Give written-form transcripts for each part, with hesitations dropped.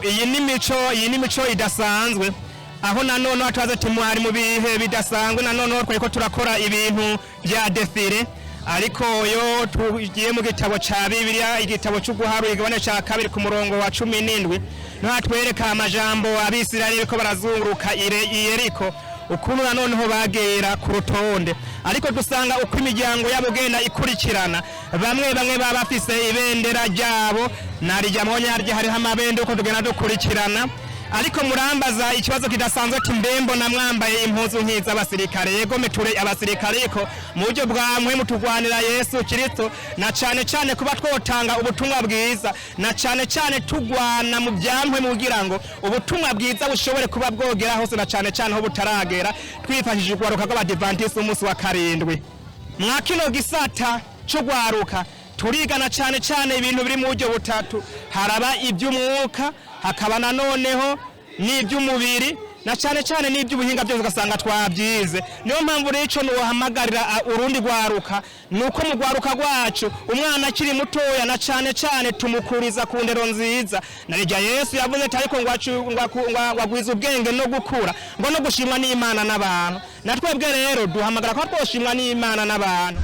Iyi ni mico idasanzwe aho nanone atwaze tumwari mu bihe bidasanzwe nanone twariko turakora ibintu bya défilé ariko yo tugiye mu gitabo ca Bibiliya igitabo cyo guharura igabane ca kabiri ku murongo wa 17 no twereka amajambo abisirayeli ko barazunguruka Yeriko ukuntu nanoneho bagera ku rutonde ariko dusanga uko imiryango yabugenda ikurikirana bamwe baba bafise ibendera ryabo narijya mwonyarye hari amabende uko tugenda dukurikirana ariko murambaza ikibazo kidasanzwe ati mbembo namwambaye impuzu nkiza abasirikare yego meture abasirikare ko mu buryo bwamwe mutugwanira Yesu Kristo na cane kuba twotanga ubutumwa bwiza na cane tugwana mu byamwe mugira ngo ubutumwa bwiza bushobore kuba bwogera hose na cane ho butaragera twifashije gwaruka rw'Abadventiste umunsi wa 7 mwakino gisata cyo gwaruka turigana cane ibintu biri mu buryo butatu haraba iby'umwuka hakaba nanoneho n'iby'umubiri na cane n'iby'ubuhinga byose ugasanga twabyize niyo mpamvu rero no wahamagarira urundi gwaruka nuko mu gwaruka gwacu umwana akiri mutoya na cane tumukuriza ku ndero nziza narijya Yesu yavuze ariko ngwagwiza ubwenge no gukura ngo no gushimwa n'Imana n'abantu natwebwe rero duhamagara ko twoshimwa n'Imana n'abantu.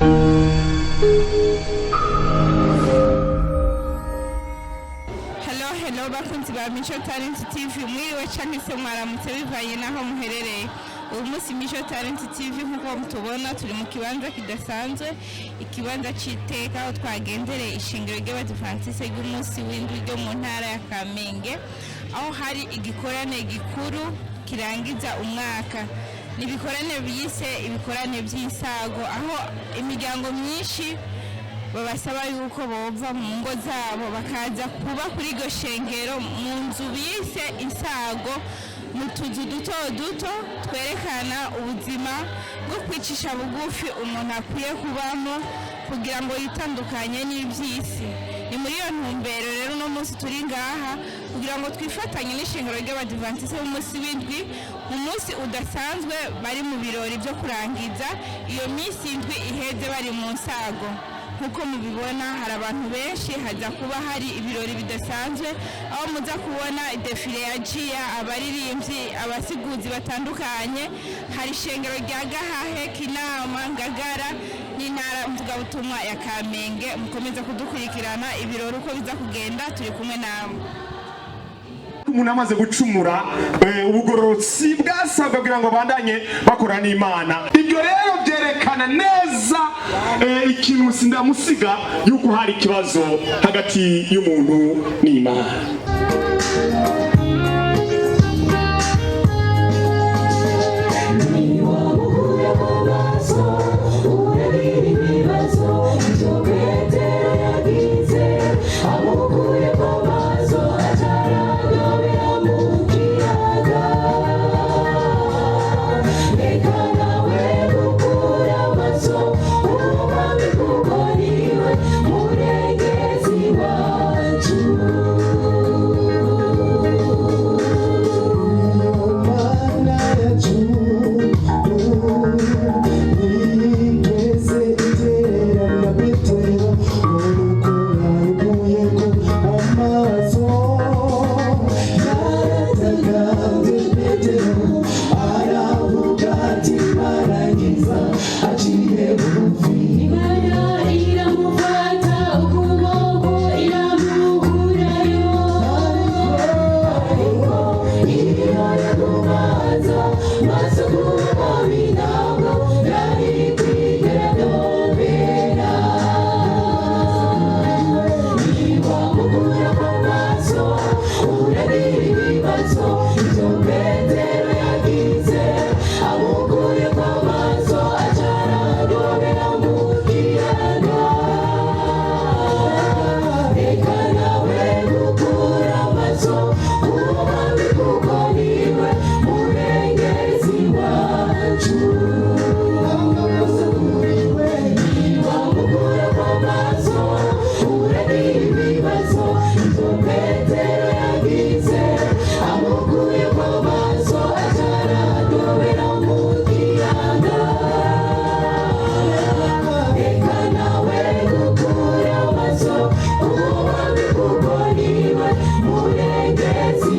Hello bakunzi ba Imico Talent TV mwiriwe canke se mwaramutse bivanye naho muherereye uyu munsi Imico Talent TV nkuko mutubona turi mu kibanza kidasanzwe ikibanza citeka aho twagendereye ishingiro ry'Abadventiste ry'umunsi w'indwi ryo mu ntara ya Kamenge aho hari igikorane gikuru kirangiza umwaka nibikorane bise ibikorane by'insago aho imiryango myinshi babasaba yuko bova mu ngo zabo bakaza kuba kuri iryo shengero mu nzu bise insago mu tuzu duto twerekana ubuzima bwo kwicisha bugufi umuntu akwiye kubamo kugira ngo yitandukanye n'iby'isi. Ni muri iyo ntumbero rero no munsi turi ngaha kugira ngo twifatanye n'ishingiro ry'Abadventiste b'umunsi w'indwi mu munsi udasanzwe bari mu birori byo kurangiza iyo minsi indwi iheze bari mu nsago. Nkuko mubibona hari abantu benshi haza kuba hari ibirori bidasanzwe aho muza kubona défilé yagiye abaririmbyi abasiguzi batandukanye hari shengero rya Gahahe Kinama Ngagara n'intara mvugabutumwa ya Kamenge mukomeza kudukurikirana ibirori uko biza kugenda turi kumwe namwe. Umuntu amaze gucumura ubugororotsi bwasabwa kugira ngo bandanye bakora n'Imana. Ibyo rero byerekana neza ikintu sindamusiga yuko hari ikibazo hagati y'umuntu n'Imana. Murengezi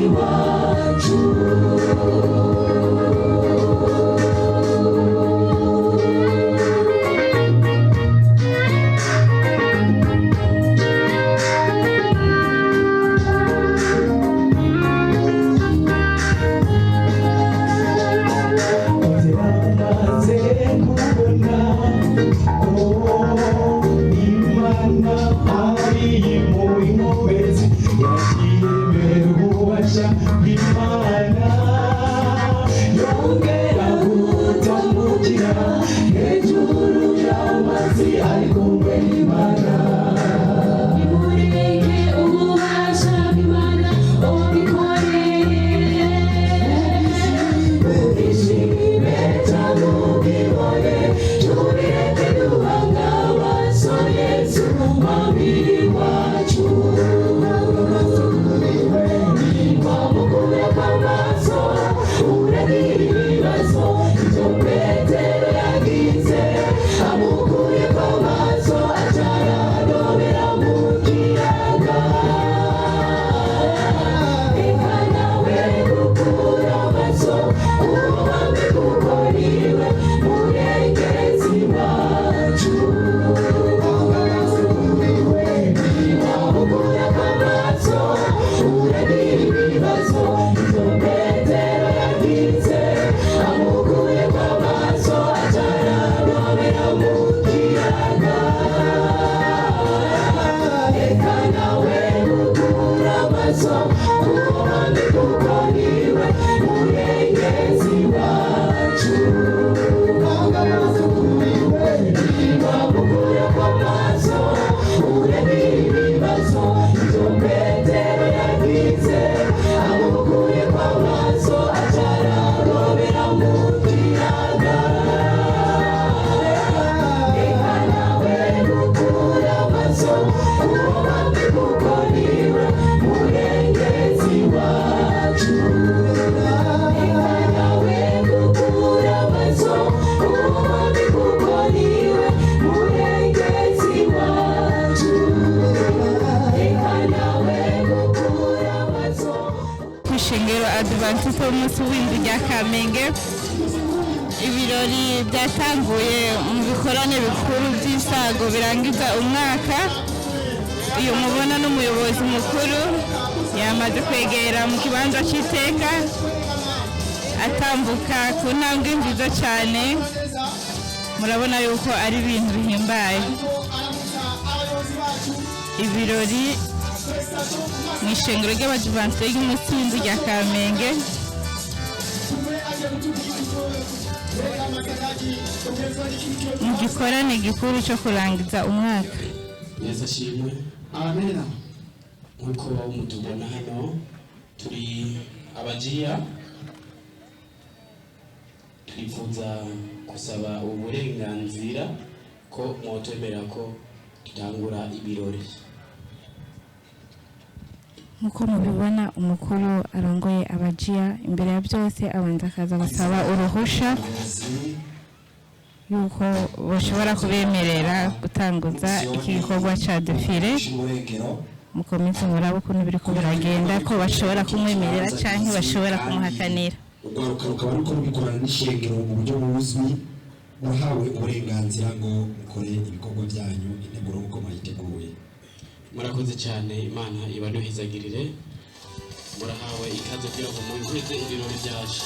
Advantiste umunsi w'indwi rya Kamenge. Ibirori byatanguye mu bikorane bikuru by'insago birangiza umwaka. Uyu mubona n'umuyobozi mukuru yamaze kwegera mu kibanza cy'iteka atambuka ku ntambwe nziza cyane. Murabona yuko ari ibintu bihimbaye. Ibirori mu ishengero ry'Abadivantiste ry'umunsi w'indwi rya Kamenge. Mu gikorane gikuru cyo kurangiza umwaka. Yesu ashimwe. Amen. Nkuko mutubona hano turi abajiya, twifuza gusaba uburenganzira ko mwotwemera ko tutangura ibirori. Nkuko mubibona umukuru arongoye abajiya, imbere ya byose abanza akaza basaba uruhusha yuko bashobora kubemerera gutanguza iki gikorwa cya défilé. Mukomeze murabo ukuntu biriko biragenda ko bashobora kumwemerera cyangwa bashobora kumuhakanira. Urwaruka rukaba ruko rubikorana n'ishengero mu buryo buzwi, murahawe uburenganzira ngo mukore ibikorwa byanyu integuro nk'uko mwayiteguye. Murakoze cyane, Imana ibaduhizagirire. Murahawe ikaze kugira ngo muheze ibirori byacu.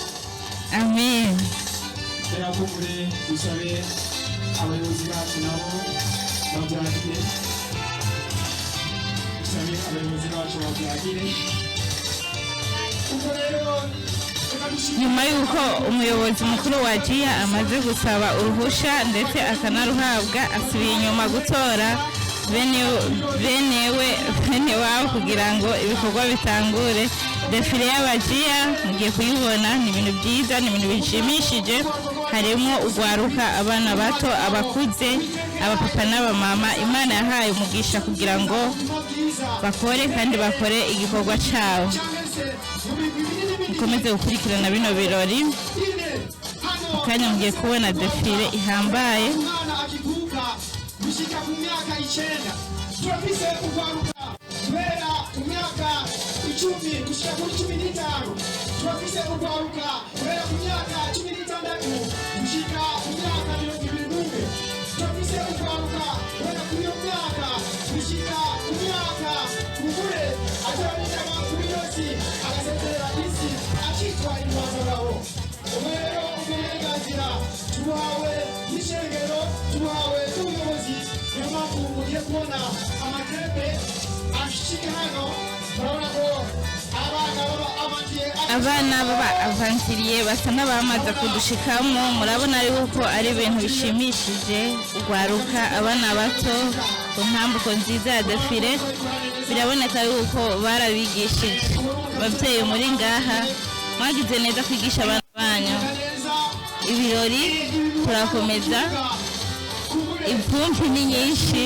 Amen. Turakugure dusabe abayobozi bacu nabo babyagire. Dusabe abayobozi bacu babyagire. Nyuma y'uko umuyobozi mukuru wa jiya amaze gusaba uruhusha ndetse akanaruhabwa, asubiye inyuma gutora bene wabo kugira ngo ibikorwa bitangure. Défilé y'abajiya mugiye kuyibona, ni ibintu byiza, ni ibintu bishimishije. Harimo ugwaruka, abana bato, abakuze, abapapa n'abamama. Imana yahaye umugisha kugira ngo bakore kandi bakore igikorwa cyabo. Mukomeze gukurikirana bino birori kandi mugiye kubona défilé ihambaye. Gushika ku myaka 9 turafise ugwaruka kubera ku myaka 9 10 gushika kuri 15 turafise urwaruka guhera ku myaka 16 gushika ku myaka 21 turafise urwaruka guhera kuri iyo myaka gushika ku myaka umugore atoranyijana kuri yose agasekerera isi akitwa intwazangabo rero uburenganzira tuhawe n'ishengero tuhawe n'ubuyobozi niyo mpamvu mugiye kubona amakrebe ashika hano murabona ko abana baba avantiriye basa n'abamaze kudushikamo murabona yuko ari ibintu bishimishije ugwaruka abana bato ku ntambuko nziza ya défilé biraboneka yuko barabigishije abavyeyi muri ngaha mwagize neza kwigisha abana banyu ibirori turakomeza impumpi ni nyinshi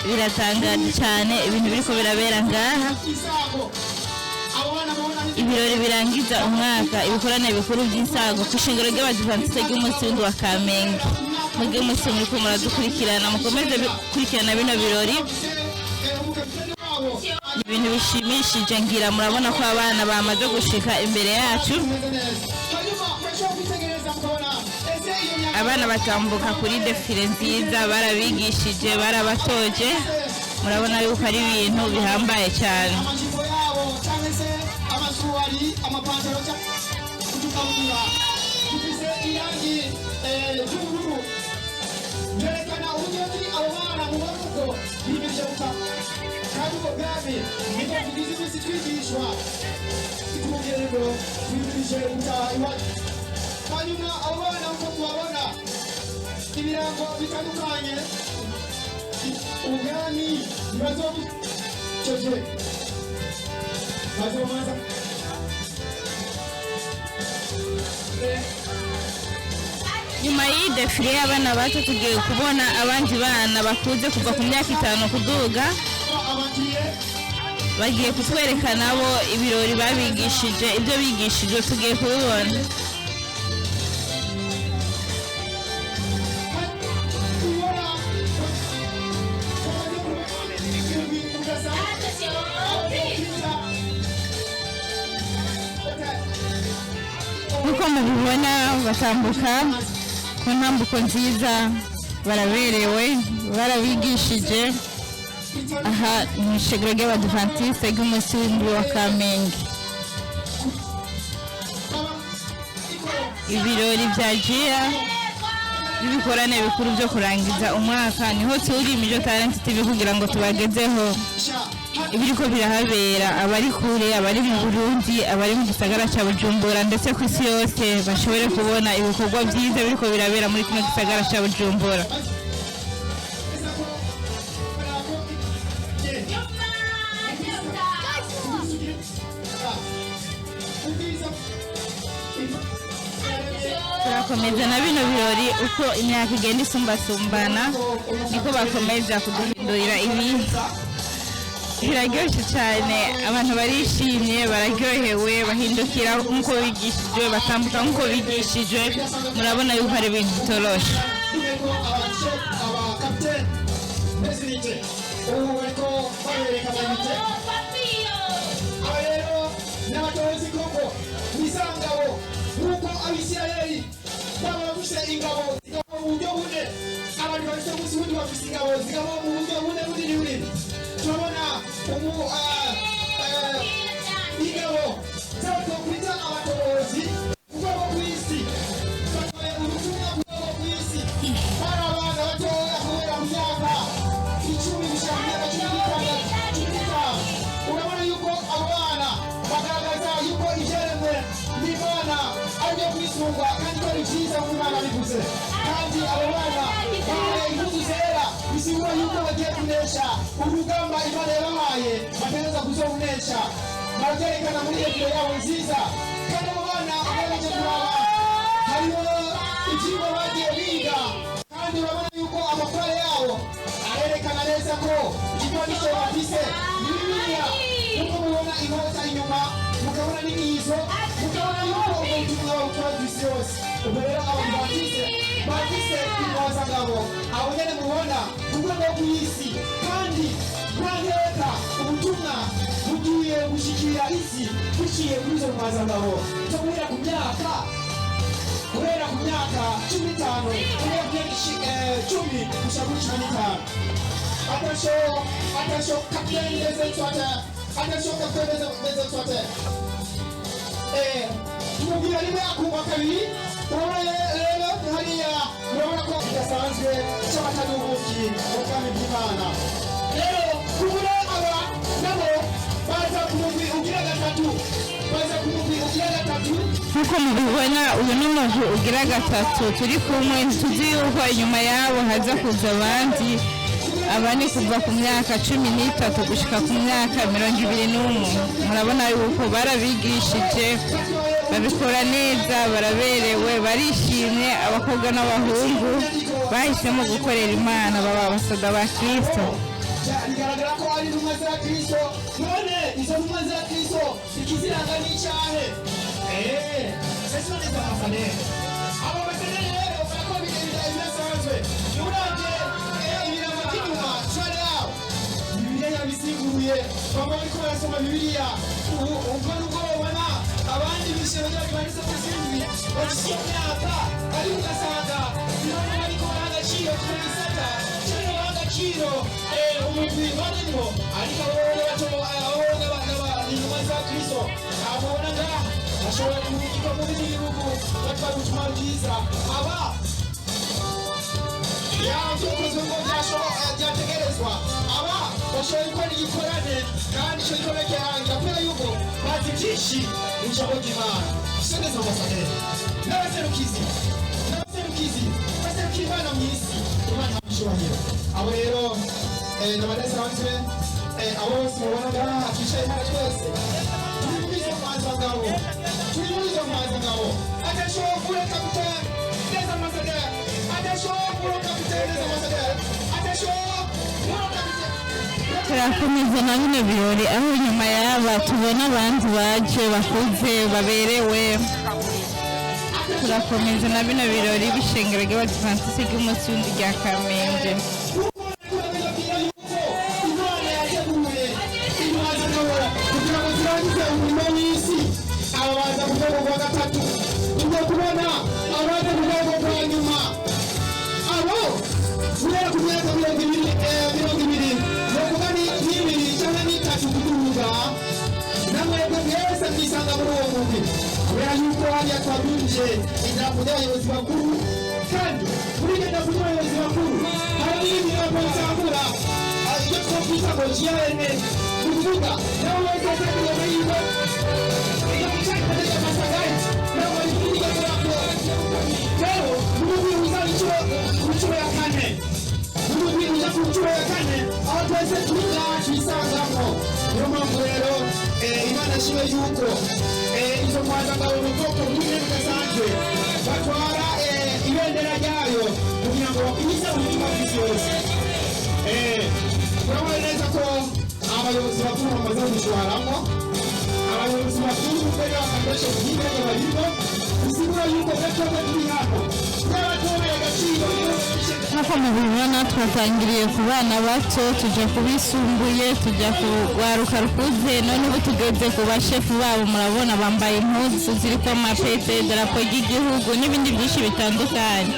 biratangaje cyane ibintu biriko birabera ngaha ibirori birangiza umwaka ibikorane bikuru by'insago ku ishingiro ry'Abadvantiste ry'umunsi w'indwi wa Kamenge muge mwese muriko muradukurikirana mukomeze gukurikirana bino birori ibintu bishimishije ngira murabona ko abana bamaze gushika imbere yacu abana batambuka kuri défilé nziza barabigishije barabatoje murabona yuko ari ibintu bihambaye cyane hanyuma abana uko tubabona ibirango bitandukanye ubwami ntibazobucoje bazomaza nyuma y'iyi défilé abana bato tugiye kubona abandi bana bakuze kuva ku myaka 5 kuduga bagiye kutwereka nabo ibirori babigishije ibyo bigishije tugiye kubibona uko mubibona batambuka ku ntambuko nziza baraberewe barabigishije aha mu ishengero ry'Abadvantiste ry'umunsi w'indwi wa Kamenge ibirori bya jira ibikorane bikuru byo kurangiza umwaka niho turi Imico Talent TV kugira ngo tubagezeho ibiriko birahabera abari kure abari mu Burundi abari mu gisagara cya Bujumbura ndetse ku isi yose bashobore kubona ibikorwa byiza biriko birabera muri kino gisagara cya Bujumbura turakomeza na bino birori uko imyaka igenda isumbasumbana niko bakomeza kuduhindurira ibintu biraryoshye cyane abantu barishimye bararyohewe bahindukira nk'uko bigishijwe batambuka nk'uko bigishijwe murabona yuko ari ibintu bitoroshe nk'uko abisirayeli baba bafise ingabo zigabo mu buryo bune abantu bafise munsi wundi bafise ingabo zigabo mu buryo bune bunini bunini turabona ingabo z'abakwita abatobozi ubwoko bw'isi batoye ubutumwa bw'ubwoko bw'isi bari abana batoya kubera mu myaka 10 gushika mu myaka 15 urabona yuko abo bana bagaragaza yuko ibyaremwe n'Imana aribyo kwisungwa kandi ko ari byiza nk'uko Imana bivuze kandi abo bana bambaye impuzu zera bisigura yuko bagiye kunesha urugamba Imana yabahaye bategereza kuzobunesha barabyerekana muri iyo yabo nziza kandi abo bana ugerageje kuraba hariho ibyigwa bagiye biga kandi urabona yuko amakorale yabo arerekana neza ko igikoresho bafise ni Bibiliya nk'uko mubona inkota inyuma mukabona n'inkizo mukabona yuko ubutumwa bukora kw'isi yose ubwo rero Abadvantiste bafise intwazangabo abo nyene mubona ku rwego rw'isi kandi nta nkeka ubutumwa tugiye gushikira isi duciye kuri izo ntwazangabo zo guhera ku myaka 15 kugera ku 10 gushika kuri 15. Attention, capitaine des exploiteurs. Attention, capitaine des exploiteurs. Tumubwira rimwe akumva kabiri. Urabona rero hariya murabona ko bidasanzwe cy'abatanubuki mu bwami bw'Imana. Rero kubura aba nabo baza kumubwira ugira gatatu. Nkuko mubibona uyu ni umuntu ugira gatatu turi kumwe tuzi yuko inyuma yabo haza kuza abandi kuva ku myaka 13 gushika ku myaka 21. Murabona yuko barabigishije babikora neza, baraberewe, barishimye. Abakobwa n'abahungu bahisemo gukorera Imana, baba abasoda ba Kristo. Bigaragara ko ari intumwa za Kristo. None izo ntumwa za Kristo ikiziranga n'icyahe? Sasa neza mafane. Abo basene rero bakora ibintu bidasanzwe. Urabye ibintu by'inyuma cyane yawo. Bibiliya bisiguruye. Baba bariko barasoma Bibiliya. Umva nuko babona abandi bishero by'abantu basindwi bashyiye myaka ari ugasanga none bariko baragaciro kurisata. Cyane baragaciro umugwi barimo ariko abo n'intumwa za Kristo abona ngaha bashobora kumurikirwa mu bindi bihugu batwara ubutumwa bwiza. Aba byakozwe ngo byategerezwa. Aba bashoboye gukora igikorane kandi icyo gikorane kirangira kubera yuko bazi byinshi mu ijambo ry'Imana. Isoneza amasanere n'abaserukizi baserukiye Imana mu isi. Imana icyubahiro. Abo rero n'abadesanzwe abo bose mubona ngaha twicaye hano twese turi muri izo mpazangabo. Attention pour le capitaine des ambassadeurs. Attention pour le capitaine des ambassadeurs. Attention pour le capitaine. Turakomeza na bino birori aho nyuma yaba tubona abandi baje bakuze baberewe. Turakomeza na bino birori bishengero ry'Advantiste ry'umunsi w'indwi rya Kamenge. Abaza ku rwego rwa gatatu tujya kubona abaza ku rwego rwa nyuma abo guhera ku myaka 20 nokuba ni 2 cyangwa ni 3 kuduga namwebwe mwese mwisanga muri uwo mugwi kubera yuko hariya twabinje ijambo ry'abayobozi bakuru kandi muri iryo jambo ry'abayobozi bakuru hari n'ibindi jambo rizamura ibyo twakwita ngo GRN ni ukuvuga nabo bose bategura yiwe Imana ashime yuko izo mpazangabo mu bwoko bw'ibintu bidasanzwe batwara ibendera ryayo kugira ngo bakwize ubutumwa bw'isi yose. Urabona neza ko abayobozi bakuru bamaze gushwaramo abayobozi bakuru mbere bakakoresha ubuhinga barimo bisigura yuko gatoya turi hano n'abatoreye agaciro. Nk'uko mubibona twatangiriye ku bana bato tujya ku bisumbuye tujya ku rwaruka rukuze none ubu tugeze ku bashefu babo. Murabona bambaye impuzu ziriko amapete idarapo ry'igihugu n'ibindi byinshi bitandukanye.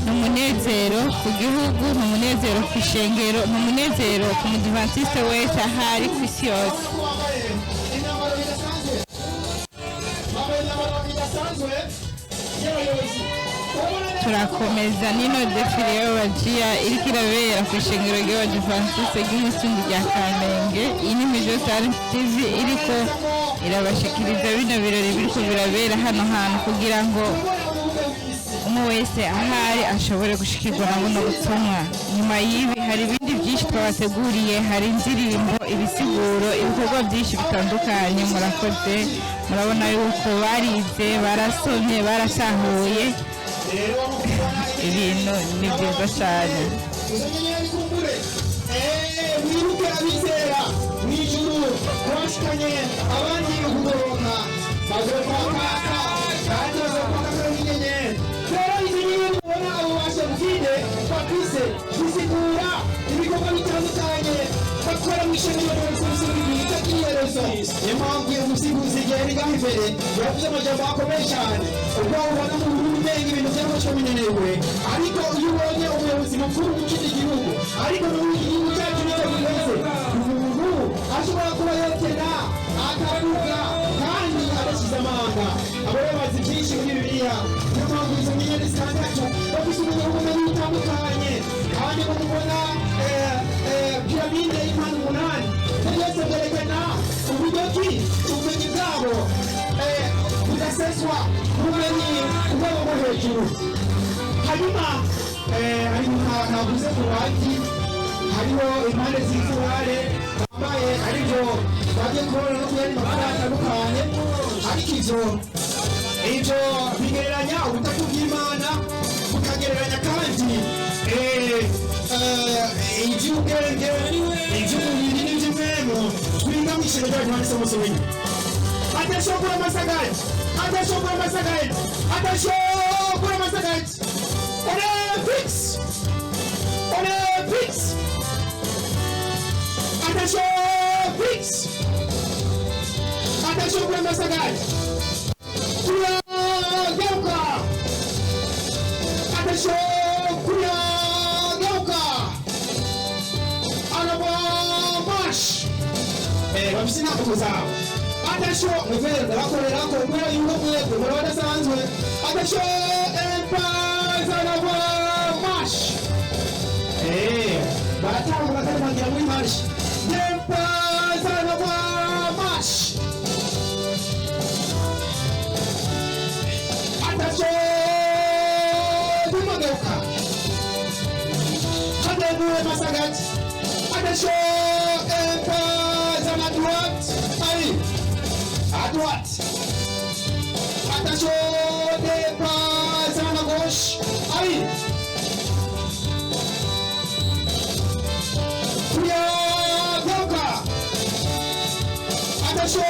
Ni umunezero ku gihugu, ni umunezero ku ishengero, ni umunezero ku mudivantiste wese ahari ku isi yose. Turakomeza nino défilé y'abagiya iriko irabera ku ishengero ry'Advantiste ry'umunsi rya Kamenge. Iyi ni Imico TV iriko irabashikiriza bino birori biriko birabera hano hantu kugira ngo umwe wese ahari ashobore gushikirwa na buno butumwa. Nyuma y'ibi hari ibindi byinshi twabateguriye, hari indirimbo, ibisiguro, ibikorwa byinshi bitandukanye. Murakoze, murabona yuko barize, barasomye, barasahuye. Ibintu ni byiza cyane. Mwibuke abizera mu ijuru bashikanye abandi kugoronka bazokwaka kandi bazokwaka n'inyenyeri. Rero izi nyinshi mubona abo bashe bwide bakize bisigura ibikorwa bitandukanye bakora mu ishengero ry'Abadivantiste kristo niyo mpamvu iyo musibuzi igihe ari ngaho imbere yavuze amajambo akomeye cyane ubwo ubona mu bururu umenga ibintu by'amaco binenewe ariko iyo ubonye umuyobozi mukuru w'ikindi gihugu ariko igihugu cyacu nicyo bimeze umuntu ashobora kuba yokena akavuga kandi adashyize amanga abo bazi byinshi muri bibiliya niyo mpamvu izo nyenyeri zitandatu bafite ubumenyi butandukanye kandi mubona piramide y'impande umunani byose byerekana uburyo ki ubumenyi bwabo budaseswa ubumenyi bwabo bwo hejuru hanyuma navuze ku bandi hariho impande z'ifurare bambaye aribyo bagiye kubona no kuyandi mabara atandukanye ariko ibyo bigereranya ubutatu bw'imana bukagereranya kandi iby'ubwenge iby'umubiri n'iby'umwemu twiga mu ishuri ry'Advantiste umunsi w'ejo adashobora amasagati adashobora amasagati adashobora amasagati olympics adashobora amasagati turageuka adashobora bafite intambuko zawe adasho mwebwe bakorera ko umwe yuko mwebwe muri badasanzwe adasho empazana wa marsh baratambuka kandi bagira muri marsh empazana wa marsh adasho bimageuka kadebuwe masagati adasho à droite, allez, à droite. Attention, dépasse à la gauche, allez. Attention,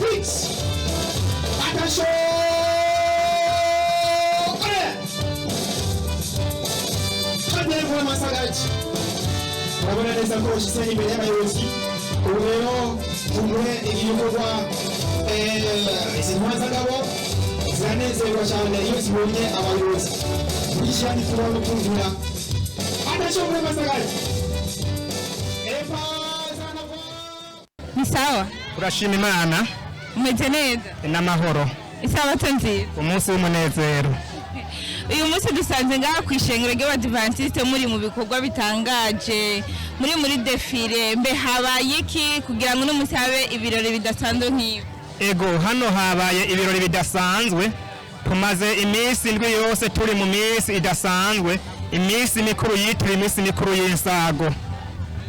fixe. Attention, allez. Très bien, vraiment, ça gâte. On va les encourager, c'est libéré, mais aussi. ubu rero tumwe igikorwa izi ntwazangabo ziranezerwa cyane iyo zibonye abayobozi bishyirana ifuba no kumvira adashobora masagati ni sawa turashima imana umeze neza n'amahoro isabato nziza umunsi w'umunezero uyu munsi dusanze ngaha ku ishengero ry'Abadventiste muri mu bikorwa bitangaje muri défilé mbe habaye iki kugira ngo n'umunsi habe ibirori bidasanzwe nk'ibi ego hano habaye ibirori bidasanzwe tumaze iminsi ndwi yose turi mu minsi idasanzwe iminsi mikuru yitwa iminsi mikuru y'insago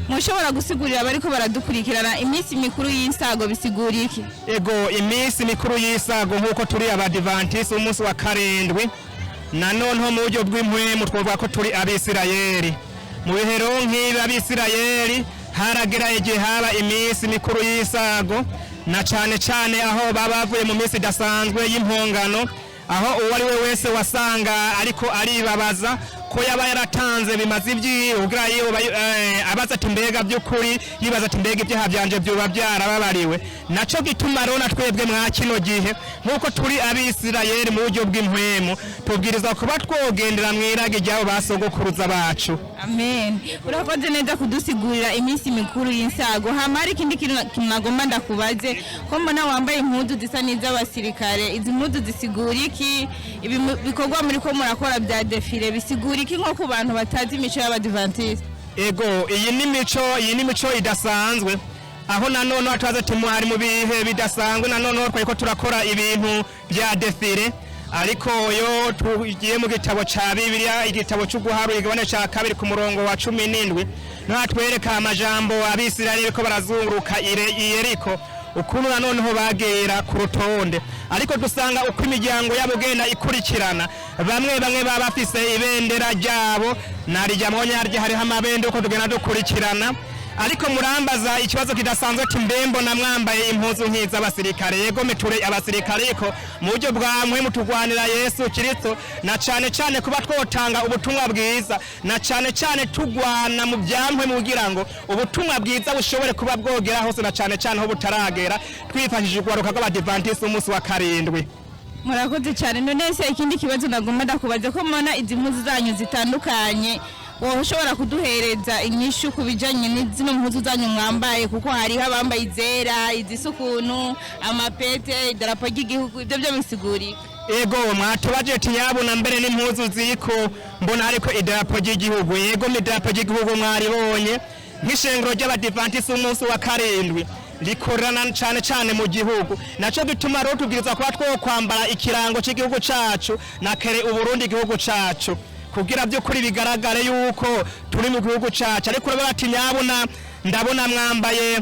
mushobora gusigurira bariko baradukurikirana iminsi mikuru y'insago bisigura iki ego iminsi mikuru y'insago nk'uko turi Abadventiste umunsi wa karindwi nanone ho mu buryo bw'impwemu twavuga ko turi abisirayeli mu bihero nk'ibi abisirayeli haragera igihe haba iminsi mikuru y'insago na cyane aho baba bavuye mu minsi idasanzwe y'impongano aho uwo ari we wese wasanga ariko aribabaza ko yaba yaratanze bimaze ibyiwe ubwa yiwe abaza ati mbega by'ukuri yibaza ati mbega ibyaha byanje byuba byarababariwe naco gituma rona twebwe mwa kino gihe nkuko turi abisirayeli mu buryo bw'impwemu tubwiriza kuba twogendera mwirage ryabo basogokuruza bacu amen urakoze neza kudusigurira iminsi mikuru y'insago hamari ikindi kintu nagomba ndakubaze ko mbona wambaye impudu zisa n'iz'abasirikare izi mpudu zisigura iki ibi bikorwa muri ko murakora bya défilé bisigura iki nko ku bantu batazi imico y'Abadventiste ego iyi ni mico idasanzwe aho nanone twaza tumwari mu bihe bidasanzwe nanone twari turakora ibintu bya défilé ariko yo tugiye mu gitabo ca Bibiliya igitabo cyo guharura igabane ca kabiri ku murongo wa 17 natwereka amajambo abisirayeli ko barazunguruka Yeriko ukuntu nanone ho bagera ku rutonde ariko dusanga uko imiryango yabo genda ikurikirana bamwe baba bafise ibendera ryabo narijya mwonyarye hari amabende uko tugenda dukurikirana ariko murambaza ikibazo kidasanzwe timbembo na mwambaye impuzu nk'iza abasirikare yego meture abasirikare ko mu buryo bwamwe mutugwanira Yesu Kristo na cane kuba twotanga ubutumwa bwiza na cane tugwana mu byamwe mugira ngo ubutumwa bwiza bushobore kuba bwogera hose na cane ho butaragera twifashije kwaruka kw'Abadventiste umunsi wa karindwi. Murakoze cyane. None se ikindi kibazo nagomba ndakubaza ko mona izi mpuzu zanyu zitandukanye wowe ushobora kuduhereza inyishu kubijanye n'izino mpuzu zanyu mwambaye kuko hariho abambaye izera izisukunu amapete idarapo ry'igihugu ibyo byo bisiguri ego mwatubaje tiyabona mbere n'impuzu ziko mbona ariko idarapo ry'igihugu yego idarapo ry'igihugu mwaribonye nk'ishengero ry'Abadventiste umunsi wa karindwi likorana cane mu gihugu naco gituma rero tubwiriza kuba two kwambara ikirango cy'igihugu cacu na kere uburundi igihugu cacu kugira byo kuri bigaragare yuko turi mu gihugu cacu ariko rero ati nyabona ndabona mwambaye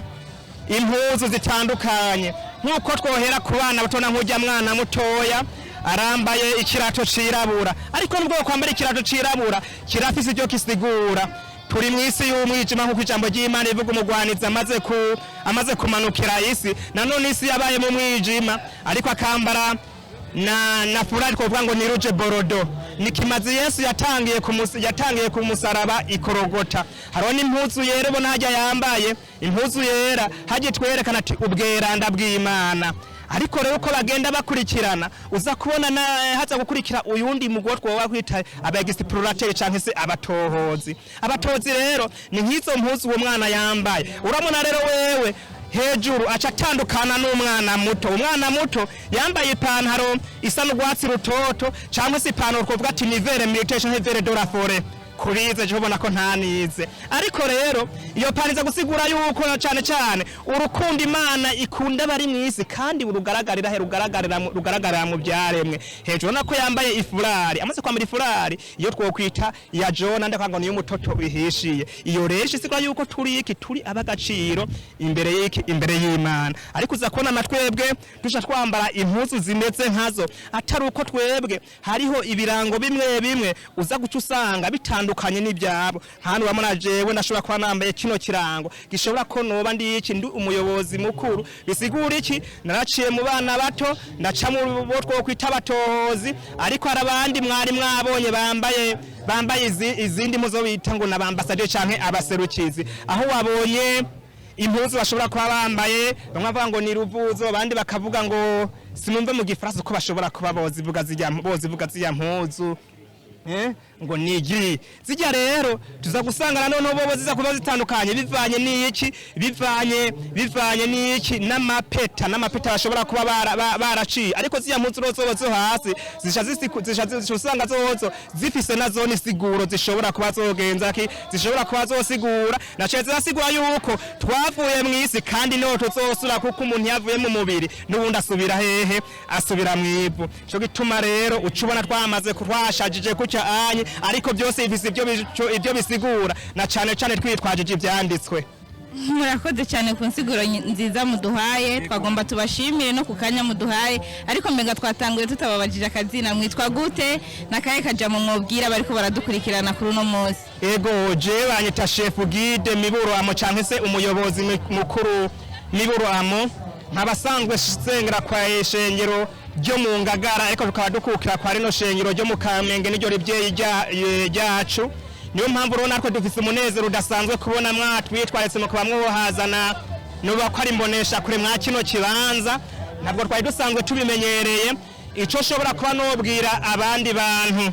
impuzu zitandukanye nkuko twohera ku bana batona nk'ujya mwana mutoya arambaye ikirato cirabura ariko nubwo kwambara ikirato cirabura kirafise ibyo kisigura turi mwisi y'umwijima nkuko ijambo ry'Imana rivuga umugwaniza amaze kumanukira isi nanone isi yabaye mu mwijima ariko akambara na furari kuvuga ngo ni ruje borodo nikimazi Yesu yatangiye ku musaraba ikorogota hariho n'impuzu yera ubona hajya yambaye impuzu yera hajye twerekana ati ubweranda bw'Imana ariko rero uko bagenda bakurikirana uza kubona haza gukurikira uyundi mugotwa wa kwita abagisiplorateur canke se abatohozi rero ni nk'izo mpuzu uwo mwana yambaye uramuna rero wewe hejuru aca atandukana n'umwana muto yambaye ipantaro isa n'urwatsi rutoto cyangwa se ipantaro twovuga ati nivere militation nivere de la forêt kurize je ubona ko ntanize ariko rero iyo pariza gusigura yuko cyane urukundo Imana ikunda bari mwisi kandi rugaragarira mu byaremwe hejuru nako yambaye ifurari amaze kwambara ifurari iyo twokwita ya Jona ndakanga niyo mutoto bihishiye iyo rero isigura yuko turi abagaciro imbere y'Imana ariko uza kubona natwebwe dusha twambara impuzu zimeze nkazo atari uko twebwe hariho ibirango bimwe uza guca usanga bitandukanye n'ibyabo hano bamona jewe nashobora kuba nambaye kino kirango gishobora ko noba ndi umuyobozi mukuru bisigura iki naraciye mu bana bato ndaca mu bo twokwita abatohozi ariko arabandi mwari mwabonye bambaye izindi muzo bita ngo nabambassadeur canke abaserukizi aho wabonye impuzu bashobora kuba bambaye bamwe bavuga ngo ni ruvuzo abandi bakavuga ngo sinumve mu gifaransa ko bashobora kuba bozivuga zijya mpuzu ngo nigi zijya rero tuza gusanga noneho bobo ziza kuba zitandukanye bivanye n'iki n'amapeta bashobora kuba baraciye ariko zijya mpuzu zo hasi zisha usanga zozo zifise na zone siguro zishobora kuba zogenza zishobora kuba zosigura nace zasigura yuko twavuye mwisi kandi no tuzosura kuko umuntu yavuye mu mubiri n'ubundi asubira hehe asubira mwivu cyo gituma rero ucubona twamaze kurwashajije kuca anye ariko byose ifise ibyo bisigura na cyane twitwaje ibyanditswe. Murakoze cyane ku nsiguro nziza muduhaye twagomba tubashimire no kukanya muduhaye ariko mbenga twatanguye tutababajije akazina mwitwa gute nakaye kaja mu mwobwira bariko baradukurikirana kuri no munsi. Ego je banyita chef guide miburo amo canke se umuyobozi mukuru miburo amo nkabasanzwe sengera kwa ishengero ryo mu Ngagara ariko tukaba dukukira kwa rino shengero ryo mu Kamenge n'iryo ribyeyi ryacu niyo mpamvu rero natwe dufise umunezero udasanzwe kubona mwatwitwaretse mu kubamwe hazana nuba ko ari mbonesha kure mwa kino kibanza ntabwo twari dusanzwe tubimenyereye ico shobora kuba nobwira abandi bantu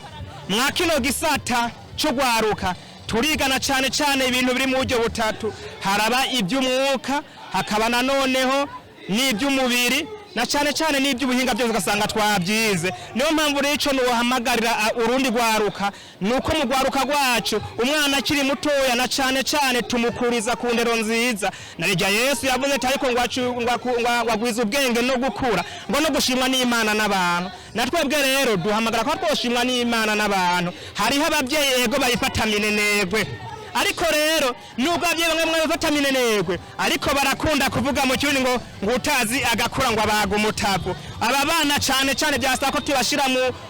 mwa kino gisata cyo gwaruka turigana cyane ibintu biri mu buryo butatu haraba iby'umwuka hakaba na noneho n'iby'umubiri na cyane n'iby'ubuhinga byose ugasanga twabyize niyo mpamvu rero ico nuhamagarira urundi gwaruka nuko mu gwaruka rwacu umwana akiri mutoya na cyane tumukuriza ku ndero nziza narijya Yesu yavuze ati ariko ngwagwiza ubwenge no gukura ngo no gushimwa n'Imana n'abantu natwebwe rero duhamagara ko twoshimwa n'Imana n'abantu hariho ababyeyi ego bayifata minenegwe ariko rero nubwo abye bamwe mwe bataminenegwe ariko barakunda kuvuga mu cyuni ngo utazi agakura ngo abaga umutavu aba bana cyane byasaba ko tubashira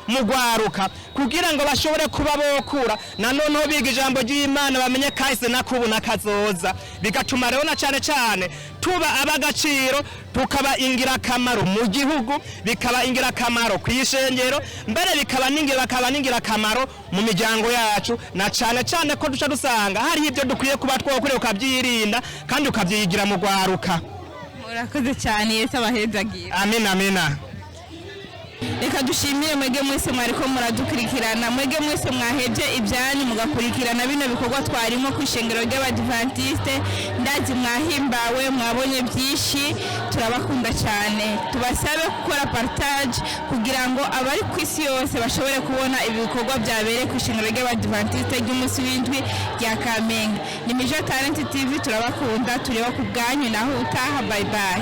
mu gwaruka kugira ngo bashobore kuba bokura nanone biga ijambo ry'Imana bamenye kahise nakubu nakazoza bigatuma rero na cyane tuba abagaciro tukaba ingirakamaro mu gihugu bikaba ingirakamaro kwishengero mbere bikaba n'ingirakamaro mu miryango yacu na cyane ko duca dusanga hari ibyo dukwiye kuba twokore ukabyirinda kandi ukabyigira mu gwaruka. Murakoze cyane Yesu abahezagira. Amina. Reka dushimire mwege mwese mwariko muradukurikirana mwege mwese mwaheje ibyanyu mugakurikirana bino bikorwa twarimo ku ishengero ry'Abadventiste ndazi mwahimbawe mwabonye byinshi turabakunda cyane tubasabe gukora partage kugira ngo abari ku isi yose bashobore kubona ibikorwa byabereye ku ishengero ry'Abadventiste ry'umunsi w'indwi rya Kamenge. Ni Imico Talent TV turabakunda tureba ku bwanyu naho utaha bye.